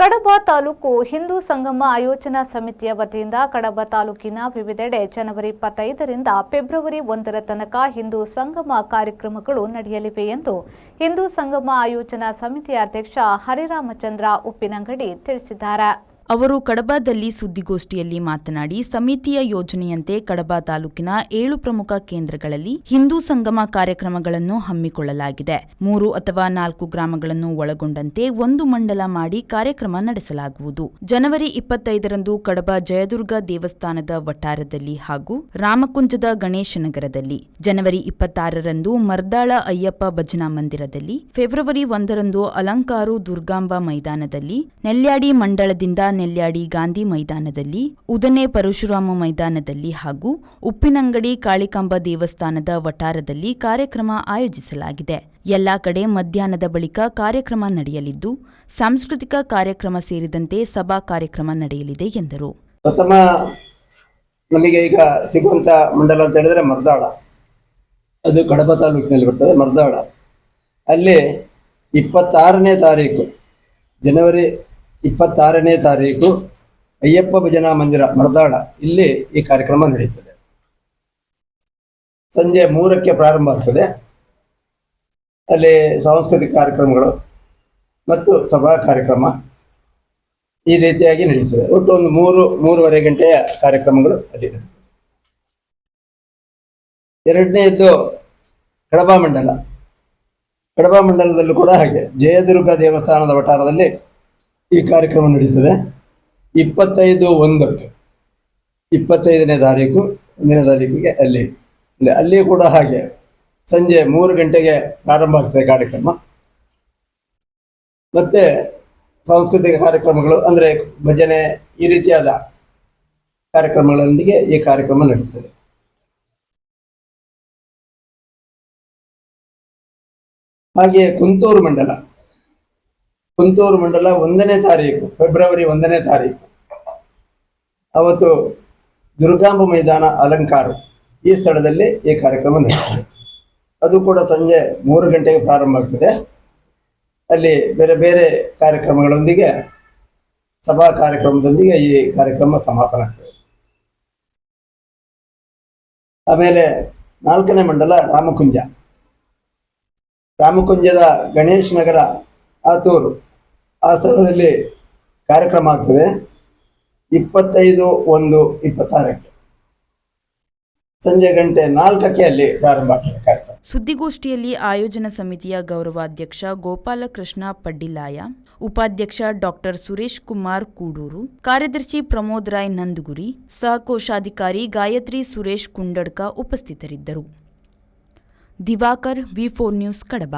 ಕಡಬ ತಾಲೂಕು ಹಿಂದೂ ಸಂಗಮ ಆಯೋಜನಾ ಸಮಿತಿಯ ವತಿಯಿಂದ ಕಡಬ ತಾಲೂಕಿನ ವಿವಿಧೆಡೆ ಜನವರಿ 25ರಿಂದ ಫೆಬ್ರವರಿ 1ರ ತನಕ ಹಿಂದೂ ಸಂಗಮ ಕಾರ್ಯಕ್ರಮಗಳು ನಡೆಯಲಿವೆ ಎಂದು ಹಿಂದೂ ಸಂಗಮ ಆಯೋಜನಾ ಸಮಿತಿಯ ಅಧ್ಯಕ್ಷ ಹರಿರಾಮಚಂದ್ರ ಉಪ್ಪಿನಂಗಡಿ ತಿಳಿಸಿದ್ದಾರೆ. ಅವರು ಕಡಬದಲ್ಲಿ ಸುದ್ದಿಗೋಷ್ಠಿಯಲ್ಲಿ ಮಾತನಾಡಿ, ಸಮಿತಿಯ ಯೋಜನೆಯಂತೆ ಕಡಬ ತಾಲೂಕಿನ 7 ಪ್ರಮುಖ ಕೇಂದ್ರಗಳಲ್ಲಿ ಹಿಂದೂ ಸಂಗಮ ಕಾರ್ಯಕ್ರಮಗಳನ್ನು ಹಮ್ಮಿಕೊಳ್ಳಲಾಗಿದೆ. 3 ಅಥವಾ 4 ಗ್ರಾಮಗಳನ್ನು ಒಳಗೊಂಡಂತೆ ಒಂದು ಮಂಡಲ ಮಾಡಿ ಕಾರ್ಯಕ್ರಮ ನಡೆಸಲಾಗುವುದು. ಜನವರಿ 25ರಂದು ಕಡಬ ಜಯದುರ್ಗ ದೇವಸ್ಥಾನದ ವಠಾರದಲ್ಲಿ ಹಾಗೂ ರಾಮಕುಂಜದ ಗಣೇಶನಗರದಲ್ಲಿ, ಜನವರಿ 26ರಂದು ಮರ್ದಾಳ ಅಯ್ಯಪ್ಪ ಭಜನಾ ಮಂದಿರದಲ್ಲಿ, ಫೆಬ್ರವರಿ 1ರಂದು ಅಲಂಕಾರು ದುರ್ಗಾಂಬ ಮೈದಾನದಲ್ಲಿ, ನೆಲ್ಯಾಡಿ ಮಂಡಳದಿಂದ ನೆಲ್ಯಾಡಿ ಗಾಂಧಿ ಮೈದಾನದಲ್ಲಿ, ಉದನೆ ಪರಶುರಾಮ ಮೈದಾನದಲ್ಲಿ ಹಾಗೂ ಉಪ್ಪಿನಂಗಡಿ ಕಾಳಿಕಾಂಬ ದೇವಸ್ಥಾನದ ವಠಾರದಲ್ಲಿ ಕಾರ್ಯಕ್ರಮ ಆಯೋಜಿಸಲಾಗಿದೆ. ಎಲ್ಲಾ ಕಡೆ ಮಧ್ಯಾಹ್ನದ ಬಳಿಕ ಕಾರ್ಯಕ್ರಮ ನಡೆಯಲಿದ್ದು, ಸಾಂಸ್ಕೃತಿಕ ಕಾರ್ಯಕ್ರಮ ಸೇರಿದಂತೆ ಸಭಾ ಕಾರ್ಯಕ್ರಮ ನಡೆಯಲಿದೆ ಎಂದರು. ಪ್ರಥಮ ನಮಗೆ ಈಗ ಸಿಗುವಂತ ಮಂಡಲ ಅಂತ ಹೇಳಿದ್ರೆ ಮರ್ದಾಳ, ಅದು ಕಡಬ ತಾಲೂಕಿನಲ್ಲಿ ಬರ್ತದೆ. ಮರ್ದಾಳ ಅಲ್ಲಿ 26ನೇ ತಾರೀಕು, ಜನವರಿ 26ನೇ ತಾರೀಕು ಅಯ್ಯಪ್ಪ ಭಜನಾ ಮಂದಿರ ಮರ್ದಾಳ ಇಲ್ಲಿ ಈ ಕಾರ್ಯಕ್ರಮ ನಡೆಯುತ್ತದೆ. ಸಂಜೆ 3ಕ್ಕೆ ಪ್ರಾರಂಭ ಆಗ್ತದೆ. ಅಲ್ಲಿ ಸಾಂಸ್ಕೃತಿಕ ಕಾರ್ಯಕ್ರಮಗಳು ಮತ್ತು ಸಭಾ ಕಾರ್ಯಕ್ರಮ ಈ ರೀತಿಯಾಗಿ ನಡೆಯುತ್ತದೆ. ಒಟ್ಟು ಒಂದು 3-3:30 ಗಂಟೆಯ ಕಾರ್ಯಕ್ರಮಗಳು ಅಲ್ಲಿ ನಡೆಯುತ್ತದೆ. ಎರಡನೆಯದ್ದು ಕಡಬ ಮಂಡಲ. ಕಡಬ ಮಂಡಲದಲ್ಲೂ ಕೂಡ ಹಾಗೆ ಜಯದುರ್ಗ ದೇವಸ್ಥಾನದ ವಠಾರದಲ್ಲಿ ಈ ಕಾರ್ಯಕ್ರಮ ನಡೀತದೆ. 25/1ಕ್ಕೆ 25ನೇ ತಾರೀಕು 1ನೇ ತಾರೀಕಿಗೆ ಅಲ್ಲಿ ಕೂಡ ಹಾಗೆ ಸಂಜೆ 3 ಗಂಟೆಗೆ ಪ್ರಾರಂಭ ಆಗ್ತದೆ ಕಾರ್ಯಕ್ರಮ. ಮತ್ತೆ ಸಾಂಸ್ಕೃತಿಕ ಕಾರ್ಯಕ್ರಮಗಳು ಅಂದರೆ ಭಜನೆ ಈ ರೀತಿಯಾದ ಕಾರ್ಯಕ್ರಮಗಳೊಂದಿಗೆ ಈ ಕಾರ್ಯಕ್ರಮ ನಡೀತದೆ. ಹಾಗೆ ಕುಂತೂರು ಮಂಡಲ 1ನೇ ತಾರೀಕು, ಫೆಬ್ರವರಿ 1ನೇ ತಾರೀಕು ಅವತ್ತು ದುರ್ಗಾಂಬ ಮೈದಾನ ಅಲಂಕಾರು ಈ ಸ್ಥಳದಲ್ಲಿ ಈ ಕಾರ್ಯಕ್ರಮ ನಡೆಯುತ್ತದೆ. ಅದು ಕೂಡ ಸಂಜೆ 3 ಗಂಟೆಗೆ ಪ್ರಾರಂಭ ಆಗ್ತದೆ. ಅಲ್ಲಿ ಬೇರೆ ಬೇರೆ ಕಾರ್ಯಕ್ರಮಗಳೊಂದಿಗೆ ಸಭಾ ಕಾರ್ಯಕ್ರಮದೊಂದಿಗೆ ಈ ಕಾರ್ಯಕ್ರಮ ಸಮಾಪನ ಆಗ್ತದೆ. ಆಮೇಲೆ 4ನೇ ಮಂಡಲ ರಾಮಕುಂಜದ ಗಣೇಶ್ ನಗರ ಆತೂರು ಆ ಸ್ಥಳದಲ್ಲಿ ಕಾರ್ಯಕ್ರಮ ಆಗ್ತದೆ. 25/1/26ಕ್ಕೆ ಸಂಜೆ 4:00ಕ್ಕೆ ಅಲ್ಲಿ ಪ್ರಾರಂಭ ಆಗ್ತದೆ ಕಾರ್ಯಕ್ರಮ. ಸುದ್ದಿಗೋಷ್ಠಿಯಲ್ಲಿ ಆಯೋಜನಾ ಸಮಿತಿಯ ಗೌರವಾಧ್ಯಕ್ಷ ಗೋಪಾಲಕೃಷ್ಣ ಪಡ್ಡಿಲಾಯ, ಉಪಾಧ್ಯಕ್ಷ ಡಾಕ್ಟರ್ ಸುರೇಶ್ ಕುಮಾರ್ ಕೂಡೂರು, ಕಾರ್ಯದರ್ಶಿ ಪ್ರಮೋದ್ ರಾಯ್ ನಂದಗುರಿ, ಸಹಕೋಶಾಧಿಕಾರಿ ಗಾಯತ್ರಿ ಸುರೇಶ್ ಕುಂಡಡ್ಕ ಉಪಸ್ಥಿತರಿದ್ದರು. ದಿವಾಕರ್, ವಿ4 ನ್ಯೂಸ್, ಕಡಬ.